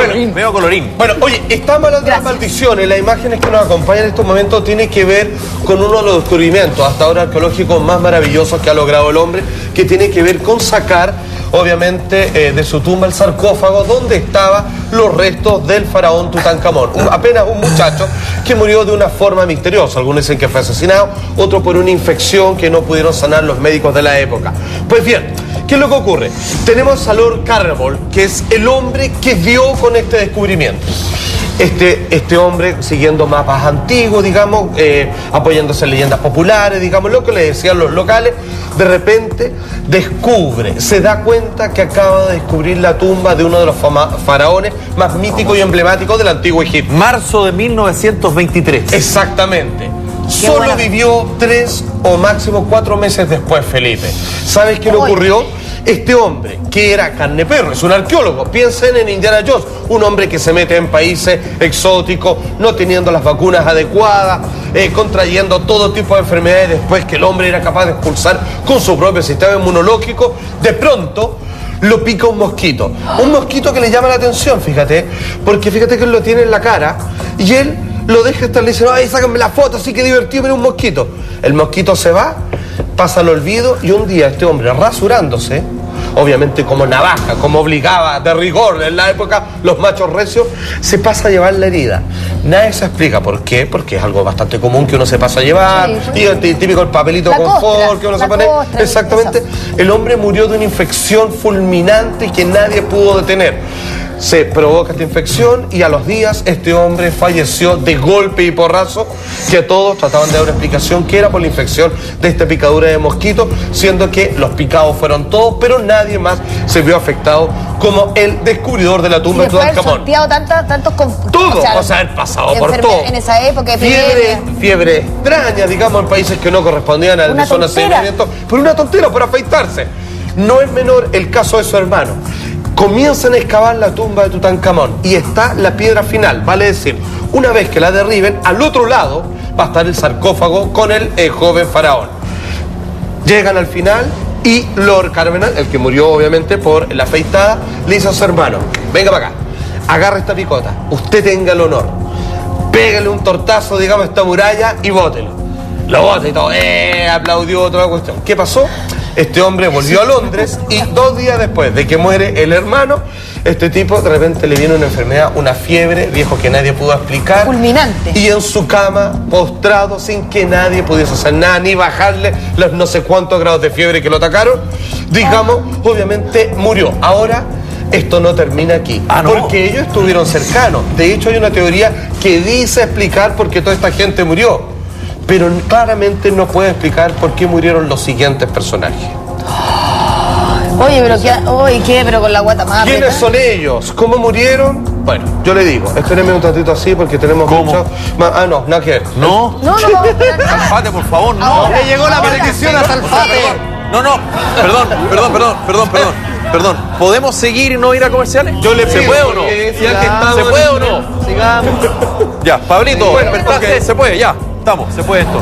colorín. Veo colorín. Bueno, oye, estamos hablando de las maldiciones. Las imágenes que nos acompañan en estos momentos tienen que ver con uno de los descubrimientos hasta ahora arqueológicos más maravillosos que ha logrado el hombre, que tiene que ver con sacar, obviamente, de su tumba el sarcófago donde estaban los restos del faraón Tutankamón. Apenas un muchacho que murió de una forma misteriosa. Algunos dicen que fue asesinado, otros por una infección que no pudieron sanar los médicos de la época. Pues bien, ¿qué es lo que ocurre? Tenemos a Lord Carnarvon, que es el hombre que dio con este descubrimiento. Este hombre, siguiendo mapas antiguos, digamos, apoyándose en leyendas populares, digamos, lo que le decían los locales, de repente descubre, se da cuenta que acaba de descubrir la tumba de uno de los faraones más míticos y emblemáticos del antiguo Egipto. Marzo de 1923. Exactamente. Solo vivió 3 o máximo 4 meses después, Felipe. ¿Sabes qué le ocurrió? Este hombre, que era carneperro, es un arqueólogo, piensen en Indiana Jones, un hombre que se mete en países exóticos, no teniendo las vacunas adecuadas, contrayendo todo tipo de enfermedades después que el hombre era capaz de expulsar con su propio sistema inmunológico, de pronto lo pica un mosquito que le llama la atención, fíjate, porque fíjate que él lo tiene en la cara y él lo deja estar, le dice, ay, sácame la foto, así que divertido, mira un mosquito. El mosquito se va, pasa al olvido y un día este hombre rasurándose, obviamente como navaja, como obligaba de rigor en la época los machos recios, se pasa a llevar la herida. Nadie se explica por qué, porque es algo bastante común que uno se pasa a llevar, y el típico el papelito confort que uno se pone. Exactamente. El hombre murió de una infección fulminante que nadie pudo detener. Se provoca esta infección y a los días este hombre falleció de golpe y porrazo, que todos trataban de dar una explicación que era por la infección de esta picadura de mosquito, siendo que los picados fueron todos, pero nadie más se vio afectado como el descubridor de la tumba de Tutankamón. Todo, o sea, el pasado por todo. En esa época, fiebre extraña, digamos, en países que no correspondían a la zona de seguimiento, por una tontera, por afeitarse. No es menor el caso de su hermano. Comienzan a excavar la tumba de Tutankamón y está la piedra final, vale decir, una vez que la derriben, al otro lado va a estar el sarcófago con el joven faraón. Llegan al final y Lord Carnarvon, el que murió obviamente por la afeitada, le dice a su hermano, venga para acá, agarra esta picota, usted tenga el honor, pégale un tortazo, digamos, a esta muralla y bótelo. Lo bota y todo, aplaudió toda la cuestión. ¿Qué pasó? Este hombre volvió a Londres y 2 días después de que muere el hermano, este tipo de repente le viene una enfermedad, una fiebre, viejo, que nadie pudo explicar. Fulminante. Y en su cama, postrado, sin que nadie pudiese hacer nada, ni bajarle los no sé cuántos grados de fiebre que lo atacaron, digamos, obviamente murió. Ahora, esto no termina aquí, porque ellos estuvieron cercanos. De hecho, hay una teoría que dice explicar por qué toda esta gente murió, pero claramente no puede explicar por qué murieron los siguientes personajes. Oye, pero pero con la guata más. ¿Quiénes son ellos? ¿Cómo murieron? Bueno, yo le digo, espérenme un ratito así porque tenemos mucho. No, nada que ver. No. Salfate, por favor, no. Le llegó la bendición a Salfate. No, perdón. ¿Podemos seguir y no ir a comerciales? Yo le pido. ¿Se puede o no? ¿Se puede o no? Sigamos. Ya, Pablito, okay. Se puede, ya. Estamos, se puede esto.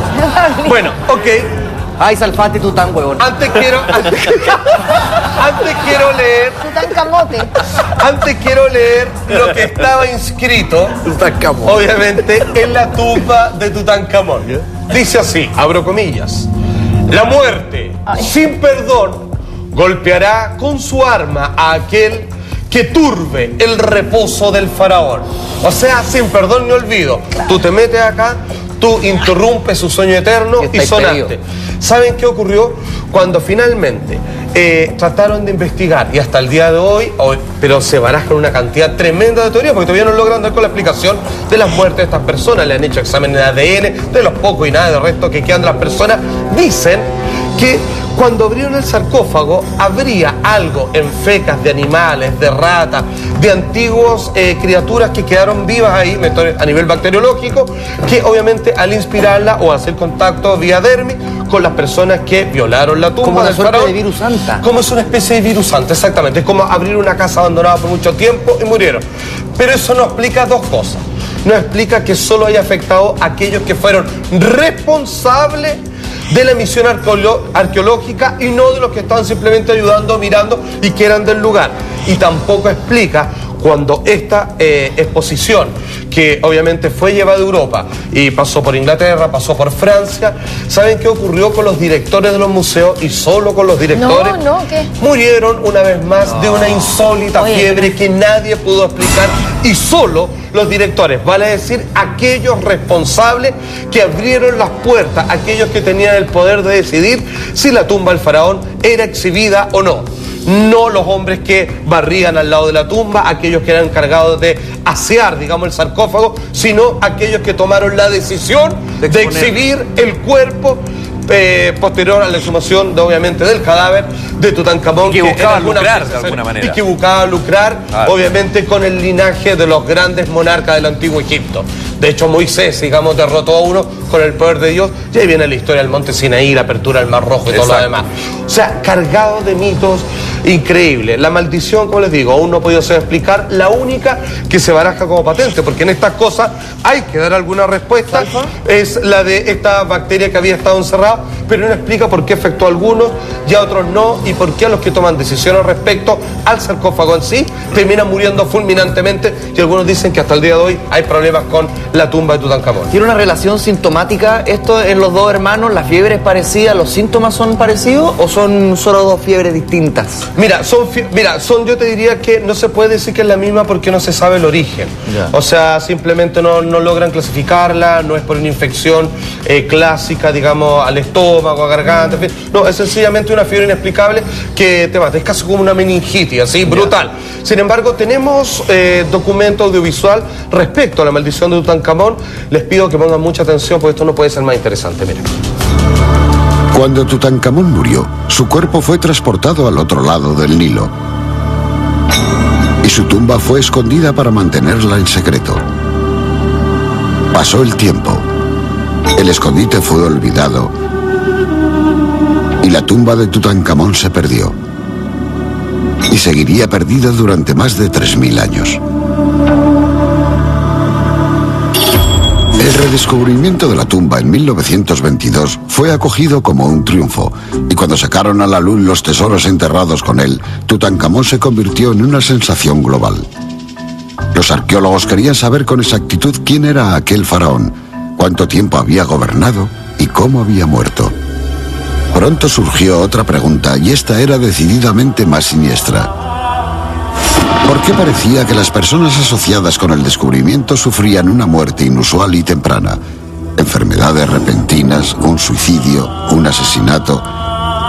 Bueno, ok. Ay, Salfate, tú tan huevón. Antes quiero leer. Antes quiero leer lo que estaba inscrito, obviamente, en la tumba de Tutankamón. Dice así, abro comillas: la muerte, sin perdón, golpeará con su arma a aquel que turbe el reposo del faraón. O sea, sin perdón ni olvido. Tú te metes acá, tú interrumpes su sueño eterno y sonaste. ¿Saben qué ocurrió? Cuando finalmente trataron de investigar, y hasta el día de hoy, pero se barajan una cantidad tremenda de teorías, porque todavía no logran dar con la explicación de las muertes de estas personas. Le han hecho exámenes de ADN, de los pocos y nada de resto que quedan de las personas. Dicen que cuando abrieron el sarcófago habría algo en fecas de animales, de ratas, de antiguas criaturas que quedaron vivas ahí a nivel bacteriológico, que obviamente al inspirarla o hacer contacto vía dermis con las personas que violaron la tumba como del faraón. Como una suerte de virus santa. Como es una especie de virus santa, exactamente. Es como abrir una casa abandonada por mucho tiempo y murieron. Pero eso no explica dos cosas. No explica que solo haya afectado a aquellos que fueron responsables de la misión arqueológica y no de los que estaban simplemente ayudando, mirando y que eran del lugar. y tampoco explica cuando esta exposición, que obviamente fue llevada a Europa y pasó por Inglaterra, pasó por Francia, ¿saben qué ocurrió con los directores de los museos? Y solo con los directores. ¿Qué? Murieron una vez más de una insólita fiebre que nadie pudo explicar, y solo los directores, vale decir, aquellos responsables que abrieron las puertas, aquellos que tenían el poder de decidir si la tumba del faraón era exhibida o no. No los hombres que barrían al lado de la tumba, aquellos que eran encargados de asear, digamos, el sarcófago, sino aquellos que tomaron la decisión de exhibir el cuerpo posterior a la exhumación, obviamente, del cadáver de Tutankamón. Y que buscaban lucrar de alguna manera. Y que buscaban lucrar, obviamente, con el linaje de los grandes monarcas del antiguo Egipto. De hecho, Moisés, digamos, derrotó a uno con el poder de Dios. Y ahí viene la historia del monte Sinaí, la apertura del Mar Rojo y todo lo demás. O sea, cargado de mitos increíbles. La maldición, como les digo, aún no ha podido ser explicar. La única que se baraja como patente, porque en estas cosas hay que dar alguna respuesta, es la de esta bacteria que había estado encerrada, pero no explica por qué afectó a algunos y a otros no, y por qué a los que toman decisiones respecto al sarcófago en sí terminan muriendo fulminantemente, y algunos dicen que hasta el día de hoy hay problemas con la tumba de Tutankamón. ¿Tiene una relación sintomática esto en los dos hermanos? ¿La fiebre es parecida? ¿Los síntomas son parecidos o son solo dos fiebres distintas? Mira, yo te diría que no se puede decir que es la misma porque no se sabe el origen. O sea, simplemente no logran clasificarla, no es por una infección clásica, digamos, al estómago, a garganta, en fin. No, es sencillamente una fiebre inexplicable que te mata. Es casi como una meningitis, así, brutal. Sin embargo, tenemos documento audiovisual respecto a la maldición de Tutankamón. Les pido que pongan mucha atención porque esto no puede ser más interesante. Miren. Cuando Tutankamón murió, su cuerpo fue transportado al otro lado del Nilo y su tumba fue escondida para mantenerla en secreto. Pasó el tiempo, el escondite fue olvidado y la tumba de Tutankamón se perdió, y seguiría perdida durante más de 3000 años. El redescubrimiento de la tumba en 1922 fue acogido como un triunfo, y cuando sacaron a la luz los tesoros enterrados con él, Tutankamón se convirtió en una sensación global. Los arqueólogos querían saber con exactitud quién era aquel faraón, cuánto tiempo había gobernado y cómo había muerto. Pronto surgió otra pregunta, y esta era decididamente más siniestra. ¿Por qué parecía que las personas asociadas con el descubrimiento sufrían una muerte inusual y temprana? ¿Enfermedades repentinas, un suicidio, un asesinato?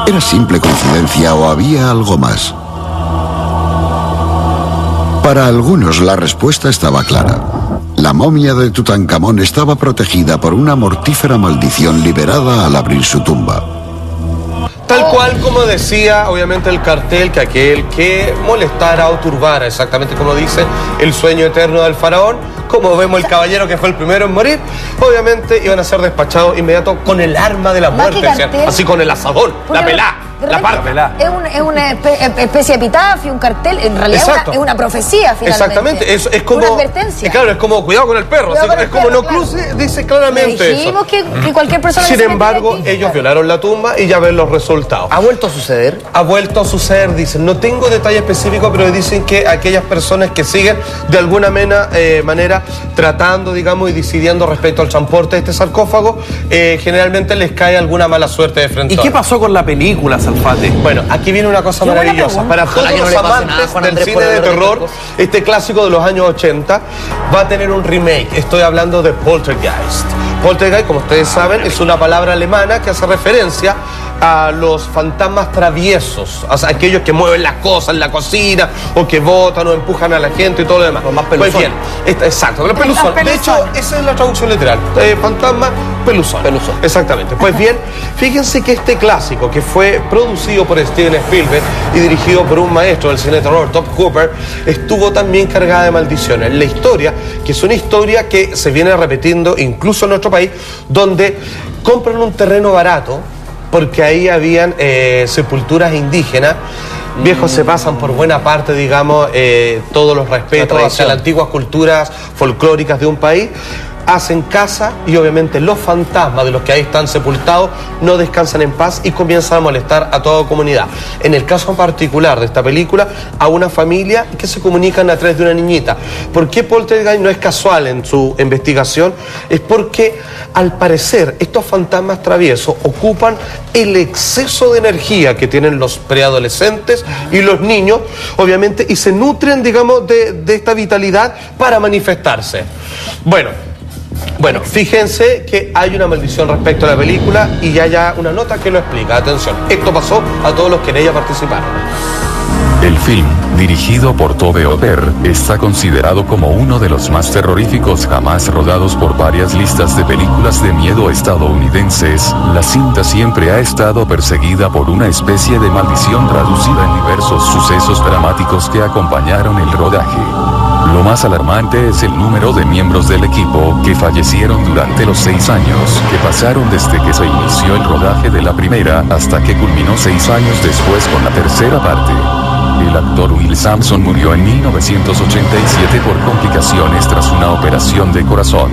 ¿Era simple coincidencia o había algo más? Para algunos la respuesta estaba clara. La momia de Tutankamón estaba protegida por una mortífera maldición liberada al abrir su tumba. Tal cual como decía, obviamente, el cartel, que aquel que molestara o turbara, exactamente como dice el sueño eterno del faraón, como vemos el caballero que fue el primero en morir, obviamente iban a ser despachados inmediato con el arma de la muerte, así con el asadón, la pelá. La parte. Es una especie de epitafio, un cartel, en realidad es una profecía finalmente. Exactamente, es como una advertencia. Claro, es como cuidado con el perro, es como no cruce, dice claramente dijimos eso. Que cualquier persona. Sin embargo, ellos violaron la tumba y ya ven los resultados. ¿Ha vuelto a suceder? Ha vuelto a suceder, dicen. No tengo detalle específico, pero dicen que aquellas personas que siguen de alguna manera tratando, digamos, y decidiendo respecto al transporte de este sarcófago, generalmente les cae alguna mala suerte de frente. ¿Y qué pasó con la película, Salfate? Bueno, aquí viene una cosa maravillosa. Para todos los amantes del cine de terror, este clásico de los años 80 va a tener un remake. Estoy hablando de Poltergeist. Poltergeist, como ustedes saben, es una palabra alemana que hace referencia a los fantasmas traviesos, o sea, aquellos que mueven las cosas en la cocina o que botan o empujan a la gente y todo lo demás. Los más peluzón. Pues bien, exacto, los peluzón. De hecho, esa es la traducción literal. Fantasma, peluzón. Exactamente. Pues bien, fíjense que este clásico, que fue producido por Steven Spielberg y dirigido por un maestro del cine de terror, Tobe Hooper, estuvo también cargada de maldiciones. La historia, que es una historia que se viene repitiendo incluso en nuestro país, donde compran un terreno barato porque ahí habían sepulturas indígenas. Viejos se pasan por buena parte, digamos, todos los respetos hacia las antiguas culturas folclóricas de un país. hacen casa y obviamente los fantasmas de los que ahí están sepultados no descansan en paz y comienzan a molestar a toda comunidad. En el caso particular de esta película, a una familia que se comunican a través de una niñita. ¿Por qué Poltergeist no es casual en su investigación? Es porque al parecer estos fantasmas traviesos ocupan el exceso de energía que tienen los preadolescentes y los niños, obviamente, y se nutren, digamos, de esta vitalidad para manifestarse. Bueno, fíjense que hay una maldición respecto a la película y ya hay una nota que lo explica. Atención, esto pasó a todos los que en ella participaron. El film, dirigido por Tobe Hooper, está considerado como uno de los más terroríficos jamás rodados por varias listas de películas de miedo estadounidenses. La cinta siempre ha estado perseguida por una especie de maldición traducida en diversos sucesos dramáticos que acompañaron el rodaje. Lo más alarmante es el número de miembros del equipo que fallecieron durante los 6 años que pasaron desde que se inició el rodaje de la primera hasta que culminó 6 años después con la tercera parte. El actor Will Sampson murió en 1987 por complicaciones tras una operación de corazón.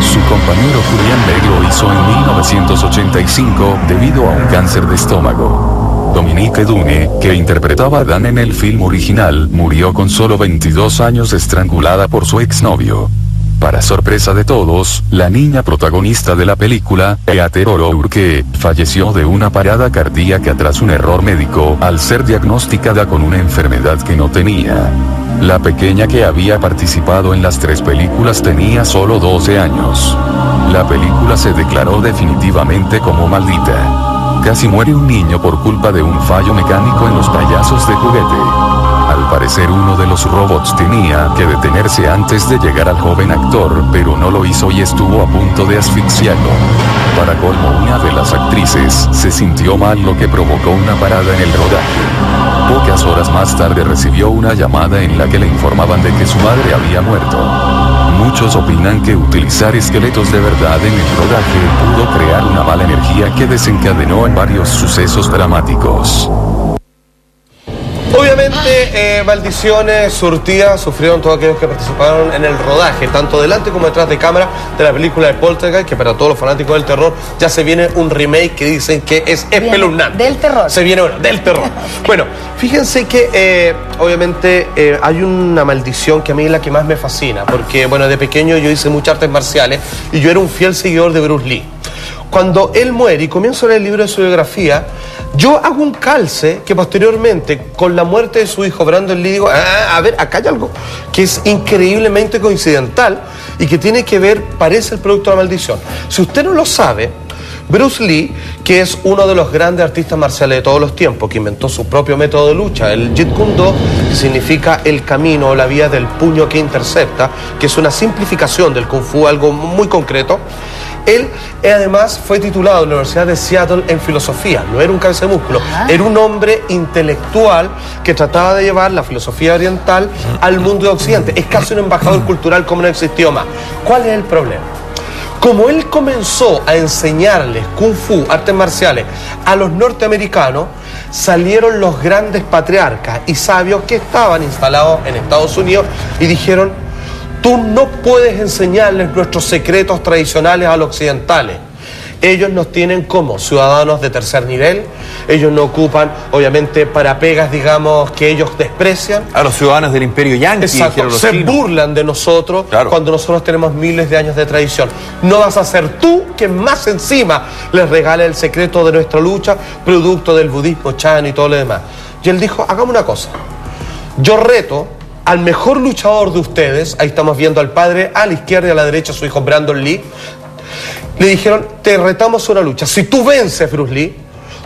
Su compañero Julian Bell lo hizo en 1985 debido a un cáncer de estómago. Dominique Dune, que interpretaba a Dan en el film original, murió con solo 22 años estrangulada por su exnovio. Para sorpresa de todos, la niña protagonista de la película, Heather O'Rourke, falleció de una parada cardíaca tras un error médico al ser diagnosticada con una enfermedad que no tenía. La pequeña que había participado en las 3 películas tenía solo 12 años. La película se declaró definitivamente como maldita. Casi muere un niño por culpa de un fallo mecánico en los payasos de juguete. Al parecer uno de los robots tenía que detenerse antes de llegar al joven actor, pero no lo hizo y estuvo a punto de asfixiarlo. Para colmo, una de las actrices se sintió mal, lo que provocó una parada en el rodaje. Pocas horas más tarde recibió una llamada en la que le informaban de que su madre había muerto. Muchos opinan que utilizar esqueletos de verdad en el rodaje pudo crear una mala energía que desencadenó en varios sucesos dramáticos. Obviamente, maldiciones surtidas sufrieron todos aquellos que participaron en el rodaje, tanto delante como detrás de cámara, de la película de Poltergeist, que para todos los fanáticos del terror ya se viene un remake que dicen que es espeluznante. Del terror. Se viene uno, del terror. Bueno, fíjense que obviamente hay una maldición que a mí es la que más me fascina, porque bueno, de pequeño yo hice muchas artes marciales y yo era un fiel seguidor de Bruce Lee. Cuando él muere y comienzo a leer el libro de su biografía, yo hago un calce que posteriormente, con la muerte de su hijo Brandon Lee, digo, a ver, acá hay algo que es increíblemente coincidental y que tiene que ver, parece el producto de la maldición. Si usted no lo sabe, Bruce Lee, que es uno de los grandes artistas marciales de todos los tiempos, que inventó su propio método de lucha, el Jeet Kune Do, que significa el camino o la vía del puño que intercepta, que es una simplificación del Kung Fu, algo muy concreto. Él además fue titulado en la Universidad de Seattle en filosofía, no era un cabeza de músculo, era un hombre intelectual que trataba de llevar la filosofía oriental al mundo de Occidente. Es casi un embajador cultural como no existió más. ¿Cuál es el problema? Como él comenzó a enseñarles Kung Fu, artes marciales, a los norteamericanos, salieron los grandes patriarcas y sabios que estaban instalados en Estados Unidos y dijeron: tú no puedes enseñarles nuestros secretos tradicionales a los occidentales. Ellos nos tienen como ciudadanos de tercer nivel, ellos no ocupan, obviamente, para pegas, digamos, que ellos desprecian. A los ciudadanos del Imperio Yanqui. Exacto, se burlan de nosotros, claro, cuando nosotros tenemos miles de años de tradición. No vas a ser tú quien más encima les regale el secreto de nuestra lucha, producto del budismo chan y todo lo demás. Y él dijo, hagamos una cosa, yo reto al mejor luchador de ustedes, ahí estamos viendo al padre a la izquierda y a la derecha su hijo Brandon Lee. Le dijeron, te retamos una lucha. Si tú vences, Bruce Lee,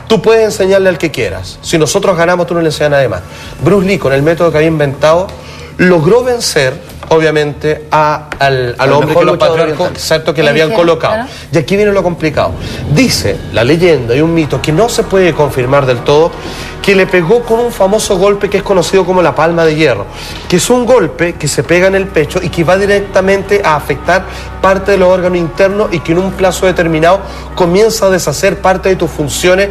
tú puedes enseñarle al que quieras. Si nosotros ganamos, tú no le enseñas a nadie más. Bruce Lee, con el método que había inventado, logró vencer, obviamente, al hombre que los patriarcas, exacto, que le habían colocado. Claro. Y aquí viene lo complicado. Dice la leyenda y un mito que no se puede confirmar del todo, que le pegó con un famoso golpe que es conocido como la palma de hierro, que es un golpe que se pega en el pecho y que va directamente a afectar parte de los órganos internos y que en un plazo determinado comienza a deshacer parte de tus funciones,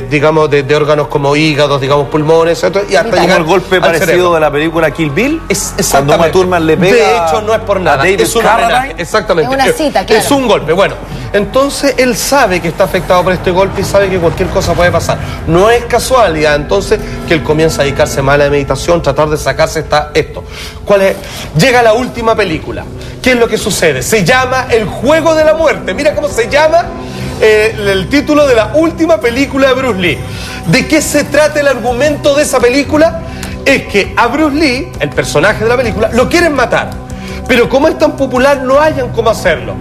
digamos, de órganos como hígados, digamos, pulmones, etc. Y hasta llegar el golpe parecido de la película Kill Bill, exactamente. Thurman le pega. De hecho, no es por nada. David Es un Carradine. homenaje. Exactamente. Es una cita, claro. Es un golpe. Bueno, entonces él sabe que está afectado por este golpe y sabe que cualquier cosa puede pasar. No es casualidad, entonces, que él comienza a dedicarse más a la meditación, tratar de sacarse esto. ¿Cuál es? Llega la última película. ¿Qué es lo que sucede? Se llama El Juego de la Muerte. Mira cómo se llama el título de la última película de Bruce Lee. ¿De qué se trata el argumento de esa película? Es que a Bruce Lee, el personaje de la película, lo quieren matar. Pero como es tan popular, no hayan cómo hacerlo.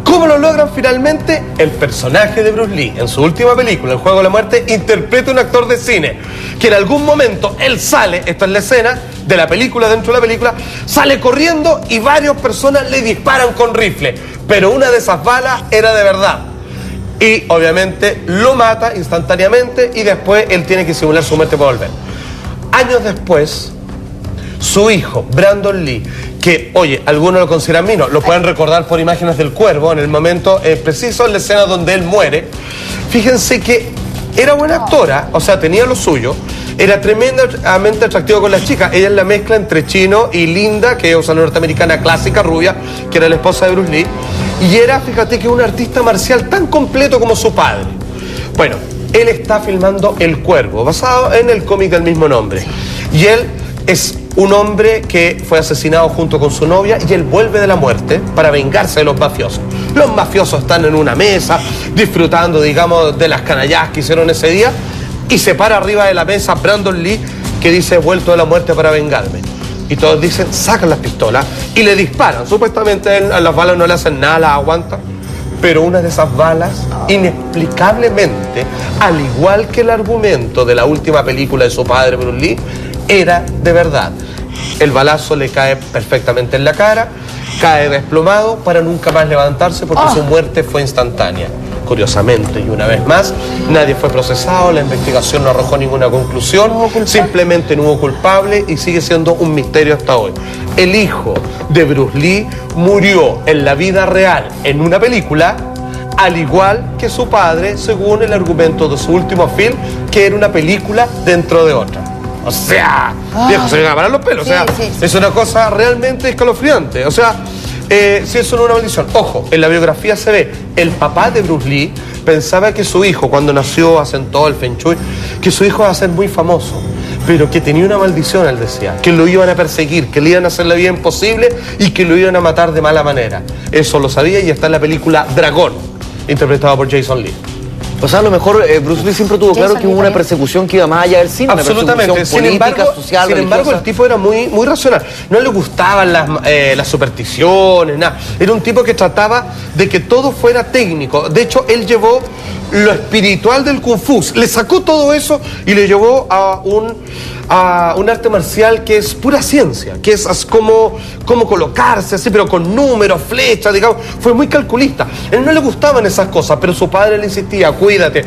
¿Cómo lo logran finalmente? El personaje de Bruce Lee, en su última película, El Juego de la Muerte, interpreta a un actor de cine, que en algún momento él sale, esta es la escena de la película, dentro de la película, sale corriendo y varias personas le disparan con rifle, pero una de esas balas era de verdad. Y obviamente lo mata instantáneamente y después él tiene que simular su muerte para volver. Años después, su hijo, Brandon Lee, que, oye, algunos lo consideran mino, lo pueden recordar por imágenes del Cuervo, en el momento preciso, en la escena donde él muere. Fíjense que era buena actora, o sea, tenía lo suyo, era tremendamente atractivo con las chicas. Ella es la mezcla entre Chino y Linda, que es una norteamericana clásica, rubia, que era la esposa de Bruce Lee, y era, fíjate, que un artista marcial tan completo como su padre. Bueno, él está filmando El Cuervo, basado en el cómic del mismo nombre, y él es un hombre que fue asesinado junto con su novia y él vuelve de la muerte para vengarse de los mafiosos. Los mafiosos están en una mesa disfrutando, digamos, de las canallas que hicieron ese día y se para arriba de la mesa Brandon Lee, que dice: he vuelto de la muerte para vengarme. Y todos dicen, sacan las pistolas y le disparan. Supuestamente a las balas no le hacen nada, las aguantan. Pero una de esas balas, inexplicablemente, al igual que el argumento de la última película de su padre, Bruce Lee, era de verdad. El balazo le cae perfectamente en la cara, cae desplomado para nunca más levantarse porque su muerte fue instantánea. Curiosamente, y una vez más, nadie fue procesado, la investigación no arrojó ninguna conclusión, simplemente no hubo culpable y sigue siendo un misterio hasta hoy. El hijo de Bruce Lee murió en la vida real en una película, al igual que su padre, según el argumento de su último film, que era una película dentro de otra. O sea, viejo, se le van a parar los pelos. Sí, o sea, sí. es una cosa realmente escalofriante. O sea, si eso no es una maldición. Ojo, en la biografía se ve, el papá de Bruce Lee pensaba que su hijo, cuando nació, asentó el Feng Shui, que su hijo iba a ser muy famoso, pero que tenía una maldición, él decía, que lo iban a perseguir, que le iban a hacer la vida imposible y que lo iban a matar de mala manera. Eso lo sabía y está en la película Dragón, interpretado por Jason Lee. O sea, a lo mejor Bruce Lee siempre tuvo claro que hubo una persecución que iba más allá del cine. Absolutamente. Una persecución política, social, sin embargo, el tipo era muy racional. No le gustaban las supersticiones, nada. Era un tipo que trataba de que todo fuera técnico. De hecho, él llevó lo espiritual del Kung Fu, le sacó todo eso y le llevó a un arte marcial que es pura ciencia, que es como colocarse así, pero con números, flechas, digamos. Fue muy calculista. A él no le gustaban esas cosas, pero su padre le insistía: cuídate,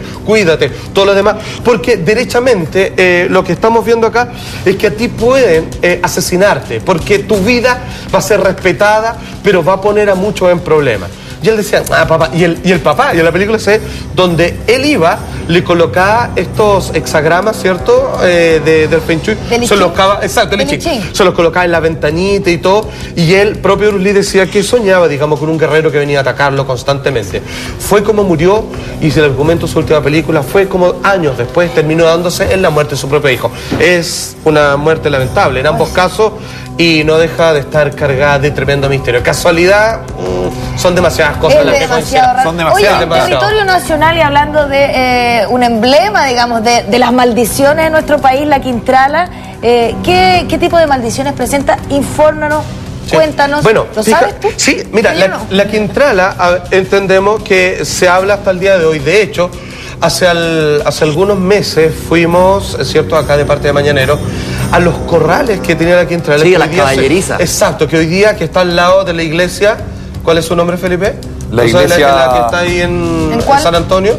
todo lo demás, porque derechamente lo que estamos viendo acá es que a ti pueden asesinarte, porque tu vida va a ser respetada, pero va a poner a muchos en problemas. Y él decía, papá, y el papá, y en la película se ve, donde él iba, le colocaba estos hexagramas, ¿cierto? Del Feng Shui. Se los colocaba, exacto, el I Ching. Se los colocaba en la ventanita y todo. Y él, propio Bruce Lee, decía que soñaba, digamos, con un guerrero que venía a atacarlo constantemente. Fue como murió, y el argumento de su última película fue como años después terminó dándose en la muerte de su propio hijo. Es una muerte lamentable en ambos casos y no deja de estar cargada de tremendo misterio. Casualidad, son demasiadas cosas las que coinciden. Son demasiadas. Oye, en territorio nacional, y hablando de un emblema, digamos, de las maldiciones de nuestro país, la Quintrala, ¿qué tipo de maldiciones presenta? Infórmanos, sí. Cuéntanos. Bueno, ¿Lo sabes tú? Sí, mira, la Quintrala, entendemos que se habla hasta el día de hoy. De hecho, hace algunos meses fuimos, ¿cierto?, acá de parte de Mañanero, a los corrales que tenía la Quintrala. Sí, a las caballerizas. Exacto, que hoy día, que está al lado de la iglesia. ¿Cuál es su nombre, Felipe? La iglesia... La que está ahí en San Antonio.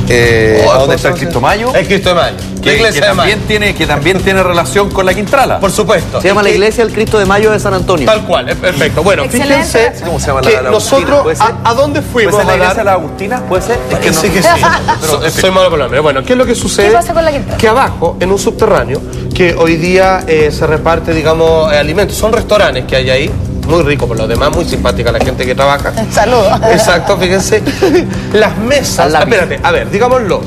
¿Dónde está el Cristo Mayo? El Cristo de Mayo. Que también tiene relación con la Quintrala. Por supuesto. Se llama la iglesia el Cristo de Mayo de San Antonio. Tal cual, es perfecto. Bueno, excelente. Fíjense ¿Cómo se llama que la nosotros, ¿a dónde fuimos? ¿Puede ser la iglesia de la Agustina? ¿Puede ser? Es que no. Sí que sí. Soy malo por el nombre. Bueno, ¿qué es lo que sucede? ¿Qué pasa con la Quintrala? Que abajo, en un subterráneo, que hoy día se reparte, digamos, alimentos. Son restaurantes que hay ahí, muy rico por lo demás, muy simpática la gente que trabaja. Saludos. Exacto, fíjense. Las mesas, espérate, a ver, digámoslo,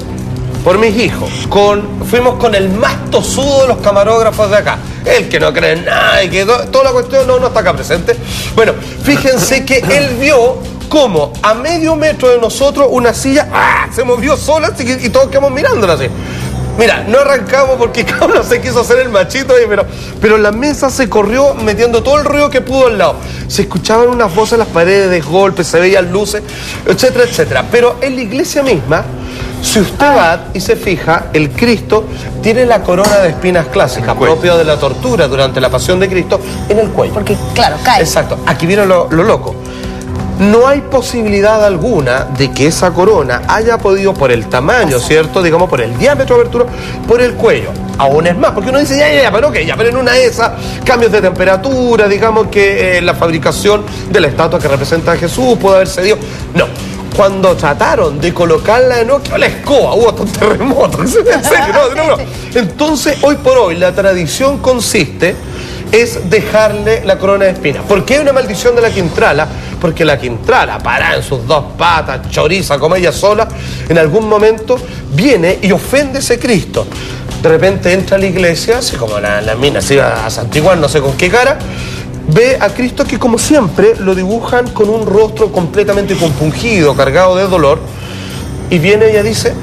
por mis hijos, fuimos con el más tosudo de los camarógrafos de acá, el que no cree en nada y que toda la cuestión no está acá presente. Bueno, fíjense que él vio como a medio metro de nosotros una silla se movió sola y todos quedamos mirándola así. Mira, no arrancamos porque cada uno se quiso hacer el machito, pero la mesa se corrió metiendo todo el ruido que pudo al lado. Se escuchaban unas voces en las paredes, golpes, se veían luces, etcétera, etcétera. Pero en la iglesia misma, si usted va y se fija, el Cristo tiene la corona de espinas clásica, propia de la tortura durante la pasión de Cristo, en el cuello. Porque, claro, cae. Exacto. Aquí viene lo loco. No hay posibilidad alguna de que esa corona haya podido, por el tamaño, ¿cierto? Digamos, por el diámetro de abertura, por el cuello. Aún es más, porque uno dice, pero ok, pero en una de esas, cambios de temperatura, digamos que la fabricación de la estatua que representa a Jesús puede haber cedido. No. Cuando trataron de colocarla de nuevo, que la escoba, hubo hasta un terremoto. En serio, no. Entonces, hoy por hoy, la tradición consiste es dejarle la corona de espinas. ¿Por qué hay una maldición de la Quintrala? Porque la Quintrala, parada en sus dos patas, choriza como ella sola, en algún momento viene y ofende a ese Cristo. De repente entra a la iglesia, así como la mina se iba a santiguar, no sé con qué cara, ve a Cristo que, como siempre, lo dibujan con un rostro completamente compungido, cargado de dolor, y viene y ella dice,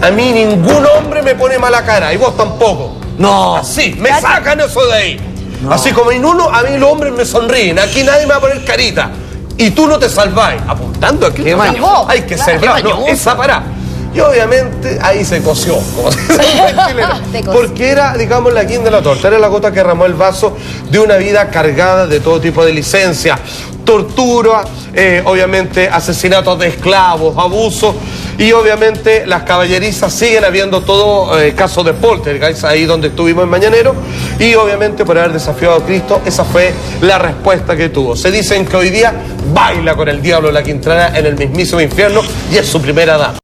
a mí ningún hombre me pone mala cara, y vos tampoco. No. Así, me sacan eso de ahí. No. Así como en uno, a mí los hombres me sonríen, aquí nadie me va a poner carita. Y tú no te salváis, apuntando a Cristo. Hay que ser bravo, no, esa pará. Y obviamente ahí se coció, como se dice en chileno, porque era, digamos, la guinda de la torta, era la gota que derramó el vaso de una vida cargada de todo tipo de licencias, tortura, obviamente asesinatos de esclavos, abusos, y obviamente las caballerizas siguen habiendo todo caso de poltergeist, ahí donde estuvimos en Mañanero, y obviamente por haber desafiado a Cristo, esa fue la respuesta que tuvo. Se dicen que hoy día baila con el diablo la Quintrala en el mismísimo infierno y es su primera dama.